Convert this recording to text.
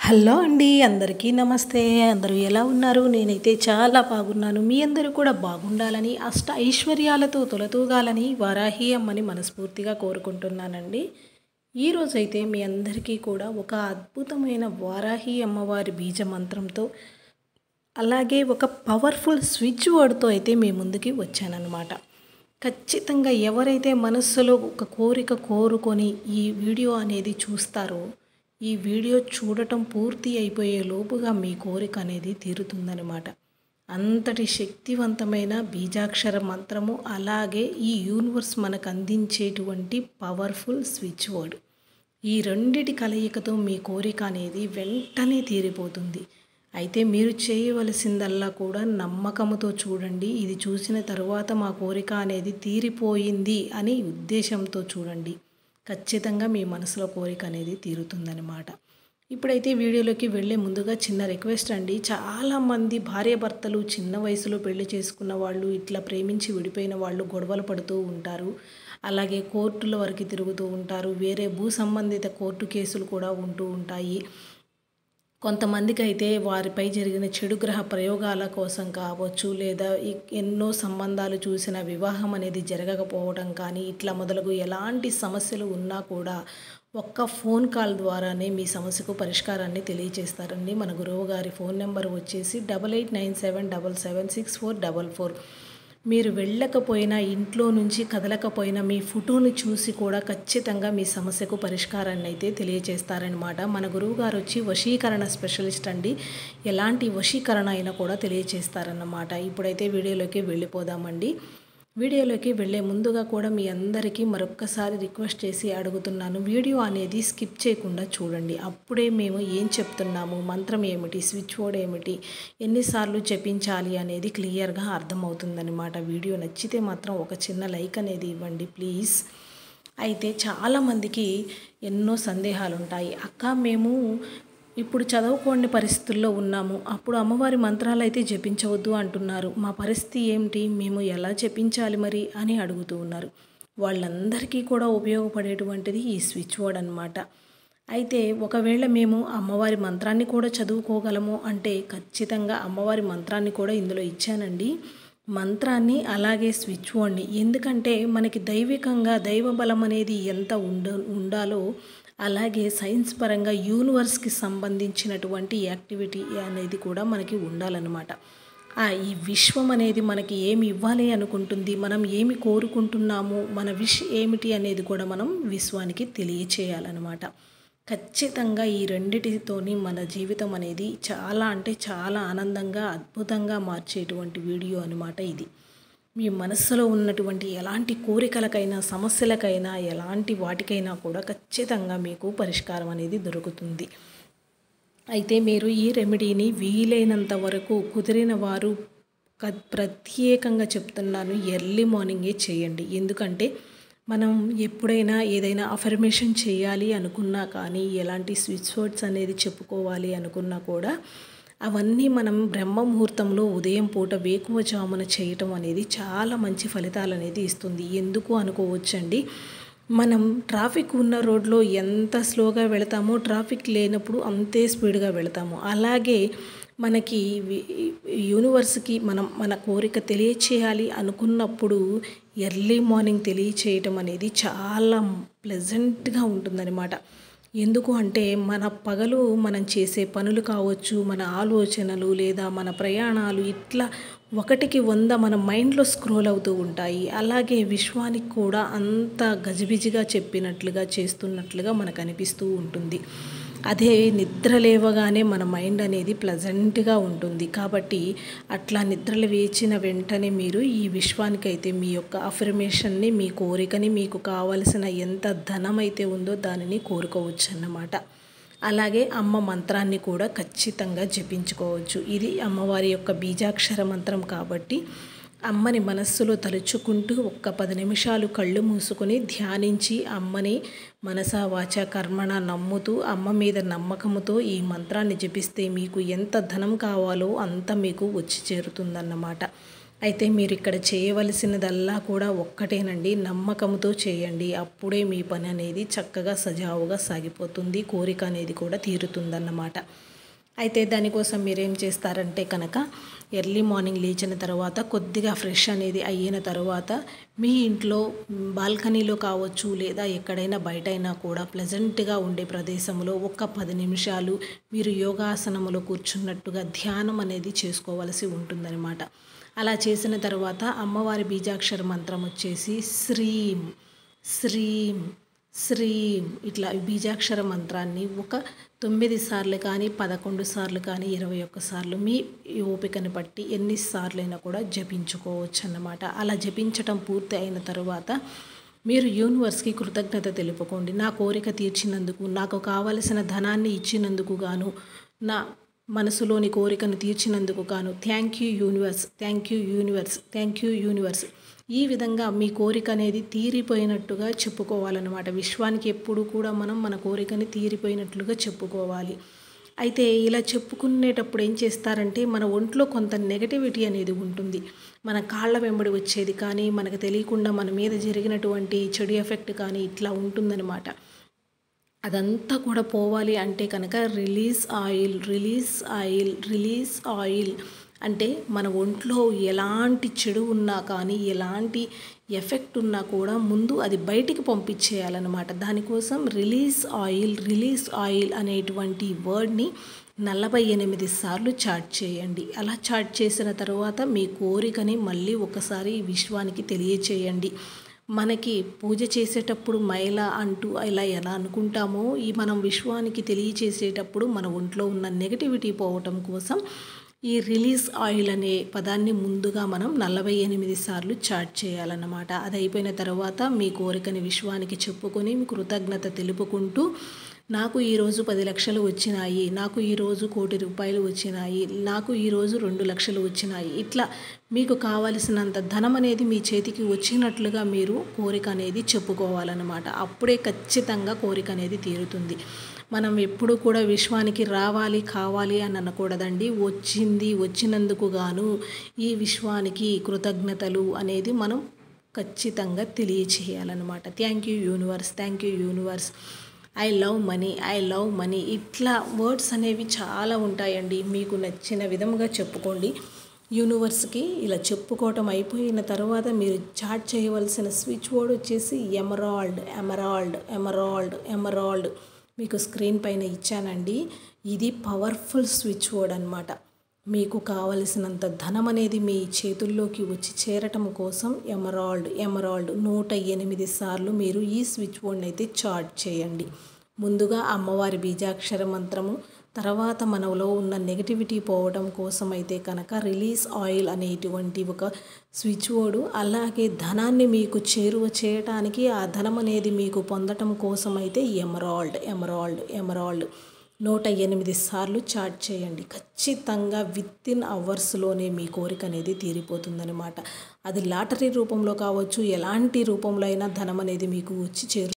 Hello అండి అందరికీ నమస్తే. అందరూ ఎలా ఉన్నారు? నేనైతే చాలా బాగున్నాను. మీ అందరూ కూడా బాగుండాలని, అష్ట ఐశ్వర్యాలతో తొలతూగాలని వారాహి అమ్మని మనస్ఫూర్తిగా కోరుకుంటున్నానండి. ఈరోజైతే మీ అందరికీ కూడా ఒక అద్భుతమైన వారాహి అమ్మవారి బీజ మంత్రంతో, అలాగే ఒక పవర్ఫుల్ స్విచ్ వర్డ్తో అయితే మీ ముందుకి వచ్చానన్నమాట. ఖచ్చితంగా ఎవరైతే మనస్సులో ఒక కోరిక కోరుకొని ఈ వీడియో అనేది చూస్తారో, ఈ వీడియో చూడటం పూర్తి అయిపోయే లోపుగా మీ కోరిక అనేది తీరుతుందనమాట. అంతటి శక్తివంతమైన బీజాక్షర మంత్రము, అలాగే ఈ యూనివర్స్ మనకు అందించేటువంటి పవర్ఫుల్ స్విచ్ వర్డ్. ఈ రెండిటి కలయికతో మీ కోరిక అనేది వెంటనే తీరిపోతుంది. అయితే మీరు చేయవలసిందల్లా కూడా నమ్మకంతో చూడండి. ఇది చూసిన తర్వాత మా కోరిక అనేది తీరిపోయింది అని ఉద్దేశంతో చూడండి. ఖచ్చితంగా మీ మనసులో కోరిక అనేది తీరుతుందన్నమాట. ఇప్పుడైతే వీడియోలోకి వెళ్ళే ముందుగా చిన్న రిక్వెస్ట్ అండి. చాలామంది భార్యాభర్తలు చిన్న వయసులో పెళ్లి చేసుకున్న వాళ్ళు, ఇట్లా ప్రేమించి విడిపోయిన వాళ్ళు గొడవలు పడుతూ ఉంటారు. అలాగే కోర్టుల వరకు తిరుగుతూ ఉంటారు. వేరే భూ సంబంధిత కోర్టు కేసులు కూడా ఉంటూ ఉంటాయి. కొంతమందికి అయితే వారిపై జరిగిన చెడు గ్రహ ప్రయోగాల కోసం కావచ్చు, లేదా ఎన్నో సంబంధాలు చూసిన వివాహం అనేది జరగకపోవడం కానీ, ఇట్లా మొదలగు ఎలాంటి సమస్యలు ఉన్నా కూడా ఒక్క ఫోన్ కాల్ ద్వారానే మీ సమస్యకు పరిష్కారాన్ని తెలియజేస్తారండి. మన గురువు గారి ఫోన్ నెంబర్ వచ్చేసి 8897776444. మీరు వెళ్ళకపోయినా, ఇంట్లో నుంచి కదలకపోయినా మీ ఫోటోని చూసి కూడా ఖచ్చితంగా మీ సమస్యకు పరిష్కారాన్ని అయితే తెలియజేస్తారనమాట. మన గురువుగారు వచ్చి వశీకరణ స్పెషలిస్ట్ అండి. ఎలాంటి వశీకరణ అయినా కూడా తెలియజేస్తారన్నమాట. ఇప్పుడైతే వీడియోలోకి వెళ్ళిపోదామండి. వీడియోలోకి వెళ్ళే ముందుగా కూడా మీ అందరికీ మరొక్కసారి రిక్వెస్ట్ చేసి అడుగుతున్నాను, వీడియో అనేది స్కిప్ చేయకుండా చూడండి. అప్పుడే మేము ఏం చెప్తున్నాము, మంత్రం ఏమిటి, స్విచ్ వర్డ్ ఏమిటి, ఎన్నిసార్లు జపించాలి అనేది క్లియర్గా అర్థమవుతుందన్నమాట. వీడియో నచ్చితే మాత్రం ఒక చిన్న లైక్ అనేది ఇవ్వండి ప్లీజ్. అయితే చాలామందికి ఎన్నో సందేహాలు ఉంటాయి. అక్క, మేము ఇప్పుడు చదువుకోని పరిస్థితుల్లో ఉన్నాము, అప్పుడు అమ్మవారి మంత్రాలు అయితే జపించవద్దు అంటున్నారు, మా పరిస్థితి ఏమిటి, మేము ఎలా జపించాలి మరి అని అడుగుతూ ఉన్నారు. వాళ్ళందరికీ కూడా ఉపయోగపడేటువంటిది ఈ స్విచ్ వర్డ్ అన్నమాట. అయితే ఒకవేళ మేము అమ్మవారి మంత్రాన్ని కూడా చదువుకోగలము అంటే ఖచ్చితంగా అమ్మవారి మంత్రాన్ని కూడా ఇందులో ఇచ్చానండి. మంత్రాన్ని అలాగే స్విచ్ వర్డ్ని, ఎందుకంటే మనకి దైవికంగా దైవ బలం అనేది ఎంత ఉండాలో, అలాగే సైన్స్ పరంగా యూనివర్స్కి సంబంధించినటువంటి యాక్టివిటీ అనేది కూడా మనకి ఉండాలన్నమాట. ఈ విశ్వం అనేది మనకి ఏమి ఇవ్వాలి అనుకుంటుంది, మనం ఏమి కోరుకుంటున్నాము, మన విష్ ఏమిటి అనేది కూడా మనం విశ్వానికి తెలియచేయాలన్నమాట. ఖచ్చితంగా ఈ రెండిటితోని మన జీవితం అనేది చాలా అంటే చాలా ఆనందంగా, అద్భుతంగా మార్చేటువంటి వీడియో అన్నమాట ఇది. మీ మనస్సులో ఉన్నటువంటి ఎలాంటి కోరికలకైనా, సమస్యలకైనా, ఎలాంటి వాటికైనా కూడా ఖచ్చితంగా మీకు పరిష్కారం అనేది దొరుకుతుంది. అయితే మీరు ఈ రెమెడీని వీలైనంత వరకు కుదిరిన వారు, ప్రత్యేకంగా చెప్తున్నాను, ఎర్లీ మార్నింగే చేయండి. ఎందుకంటే మనం ఎప్పుడైనా ఏదైనా అఫర్మేషన్ చేయాలి అనుకున్నా కానీ, ఎలాంటి స్విచ్ వర్డ్స్ అనేది చెప్పుకోవాలి అనుకున్నా కూడా అవన్నీ మనం బ్రహ్మ ముహూర్తంలో ఉదయం పూట వేకువజామున చేయటం అనేది చాలా మంచి ఫలితాలు అనేది ఇస్తుంది. ఎందుకు అనుకోవచ్చండి, మనం ట్రాఫిక్ ఉన్న రోడ్లో ఎంత స్లోగా వెళతామో, ట్రాఫిక్ లేనప్పుడు అంతే స్పీడ్గా వెళతాము. అలాగే మనకి యూనివర్స్కి మనం మన కోరిక తెలియచేయాలి అనుకున్నప్పుడు ఎర్లీ మార్నింగ్ తెలియచేయటం అనేది చాలా ప్లెజెంట్గా ఉంటుందన్నమాట. ఎందుకు అంటే మన పగలు మనం చేసే పనులు కావచ్చు, మన ఆలోచనలు లేదా మన ప్రయాణాలు, ఇట్లా 1కి 100 మన మైండ్లో స్క్రోల్ అవుతూ ఉంటాయి. అలాగే విశ్వానికి కూడా అంత గజిబిజిగా చెప్పినట్లుగా, చేస్తున్నట్లుగా మనకు అనిపిస్తూ ఉంటుంది. అదే నిద్ర లేవగానే మన మైండ్ అనేది ప్లెజెంట్గా ఉంటుంది. కాబట్టి అట్లా నిద్రలు వేచిన వెంటనే మీరు ఈ విశ్వానికైతే మీ యొక్క అఫర్మేషన్ని, మీ కోరికని, మీకు కావలసిన ఎంత ధనం అయితే ఉందో దానిని కోరుకోవచ్చు అన్నమాట. అలాగే అమ్మ మంత్రాన్ని కూడా ఖచ్చితంగా జపించుకోవచ్చు. ఇది అమ్మవారి యొక్క బీజాక్షర మంత్రం కాబట్టి అమ్మని మనస్సులో తలుచుకుంటూ ఒక్క 10 నిమిషాలు కళ్ళు మూసుకొని ధ్యానించి, అమ్మని మనసా వాచ కర్మణ నమ్ముతూ, అమ్మ మీద నమ్మకంతో ఈ మంత్రాన్ని జపిస్తే మీకు ఎంత ధనం కావాలో అంత మీకు వచ్చి చేరుతుందన్నమాట. అయితే మీరు ఇక్కడ చేయవలసినదల్లా కూడా ఒక్కటేనండి, నమ్మకంతో చేయండి. అప్పుడే మీ పని అనేది చక్కగా సజావుగా సాగిపోతుంది, కోరిక అనేది కూడా తీరుతుందన్నమాట. అయితే దానికోసం మీరేం చేస్తారంటే కనుక ఎర్లీ మార్నింగ్ లేచిన తర్వాత కొద్దిగా ఫ్రెష్ అనేది అయిన తర్వాత మీ ఇంట్లో బాల్కనీలో కావచ్చు లేదా ఎక్కడైనా బయటైనా కూడా ప్లెజెంట్గా ఉండే ప్రదేశంలో ఒక 10 నిమిషాలు మీరు యోగాసనములో కూర్చున్నట్టుగా ధ్యానం అనేది చేసుకోవలసి ఉంటుందన్నమాట. అలా చేసిన తర్వాత అమ్మవారి బీజాక్షర మంత్రం వచ్చేసి శ్రీం శ్రీం శ్రీం ఇట్లా బీజాక్షర మంత్రాన్ని ఒక 9 సార్లు కానీ 11 సార్లు కానీ 21 సార్లు మీ ఓపికను బట్టి ఎన్నిసార్లైనా కూడా జపించుకోవచ్చు అన్నమాట. అలా జపించటం పూర్తి అయిన తర్వాత మీరు యూనివర్స్కి కృతజ్ఞత తెలుపుకోండి. నా కోరిక తీర్చినందుకు, నాకు కావలసిన ధనాన్ని ఇచ్చినందుకు గాను, నా మనసులోని కోరికను తీర్చినందుకు గాను thank you universe, thank you universe, thank you universe. ఈ విధంగా మీ కోరిక అనేది తీరిపోయినట్టుగా చెప్పుకోవాలన్నమాట. విశ్వానికి ఎప్పుడు కూడా మనం మన కోరికని తీరిపోయినట్లుగా చెప్పుకోవాలి. అయితే ఇలా చెప్పుకునేటప్పుడు ఏం చేస్తారంటే మన ఒంట్లో కొంత నెగటివిటీ అనేది ఉంటుంది. మన కాళ్ళ వెంబడి వచ్చేది కానీ, మనకు తెలియకుండా మన మీద జరిగినటువంటి చెడు ఎఫెక్ట్ కానీ ఇట్లా ఉంటుందన్నమాట. అదంతా కూడా పోవాలి అంటే కనుక release oil, release oil, release oil అంటే మన ఒంట్లో ఎలాంటి చెడు ఉన్నా కానీ, ఎలాంటి ఎఫెక్ట్ ఉన్నా కూడా ముందు అది బయటికి పంపించేయాలన్నమాట. దానికోసం రిలీజ్ ఆయిల్, రిలీజ్ ఆయిల్ అనేటువంటి వర్డ్ని 48 సార్లు చాట్ చేయండి. అలా చాట్ చేసిన తర్వాత మీ కోరికని మళ్ళీ ఒకసారి విశ్వానికి తెలియచేయండి. మనకి పూజ చేసేటప్పుడు మైల అంటూ ఇలా ఎలా అనుకుంటామో, మనం విశ్వానికి తెలియచేసేటప్పుడు మన ఒంట్లో ఉన్న నెగటివిటీ పోవటం కోసం ఈ రిలీజ్ ఆయిల్ అనే పదాన్ని ముందుగా మనం 48 సార్లు చాట్ చేయాలన్నమాట. అది అయిపోయిన తర్వాత మీ కోరికని విశ్వానికి చెప్పుకొని మీ కృతజ్ఞత తెలుపుకుంటూ, నాకు ఈరోజు 10 లక్షలు వచ్చినాయి, నాకు ఈరోజు 1 కోటి రూపాయలు వచ్చినాయి, నాకు ఈరోజు 2 లక్షలు వచ్చినాయి, ఇట్లా మీకు కావలసినంత ధనం అనేది మీ చేతికి వచ్చినట్లుగా మీరు కోరిక అనేది చెప్పుకోవాలన్నమాట. అప్పుడే ఖచ్చితంగా కోరిక అనేది తీరుతుంది. మనం ఎప్పుడు కూడా విశ్వానికి రావాలి కావాలి అని అనకూడదండి. వచ్చినందుకు గాను ఈ విశ్వానికి కృతజ్ఞతలు అనేది మనం ఖచ్చితంగా తెలియచేయాలన్నమాట. Thank you universe, thank you universe, I love money, I love money. ఇట్లా వర్డ్స్ అనేవి చాలా ఉంటాయండి. మీకు నచ్చిన విధంగా చెప్పుకోండి. యూనివర్స్కి ఇలా చెప్పుకోవటం అయిపోయిన తర్వాత మీరు చాట్ చేయవలసిన స్విచ్ వర్డ్ వచ్చేసి ఎమరాల్డ్, ఎమరాల్డ్, ఎమరాల్డ్, ఎమరాల్డ్. మీకు స్క్రీన్ పైన ఇచ్చానండి. ఇది పవర్ఫుల్ స్విచ్ వర్డ్ అన్నమాట. మీకు కావలసినంత ధనం అనేది మీ చేతుల్లోకి వచ్చి చేరటం కోసం ఎమరాల్డ్, ఎమరాల్డ్ 108 సార్లు మీరు ఈ స్విచ్ వర్డ్ని అయితే చాట్ చేయండి. ముందుగా అమ్మవారి బీజాక్షర మంత్రము, తర్వాత మనలో ఉన్న నెగటివిటీ పోవడం కోసం అయితే కనుక రిలీజ్ ఆయిల్ అనేటువంటి ఒక స్విచ్ వర్డ్, అలాగే ధనాన్ని మీకు చేరువ చేయటానికి, ఆ ధనం అనేది మీకు పొందటం కోసం అయితే ఎమరాల్డ్, ఎమరాల్డ్, ఎమరాల్డ్ 108 సార్లు చాట్ చేయండి. ఖచ్చితంగా వితిన్ అవర్స్లోనే మీ కోరిక అనేది తీరిపోతుందన్నమాట. అది లాటరీ రూపంలో కావచ్చు, ఎలాంటి రూపంలో అయినా ధనం అనేది మీకు వచ్చి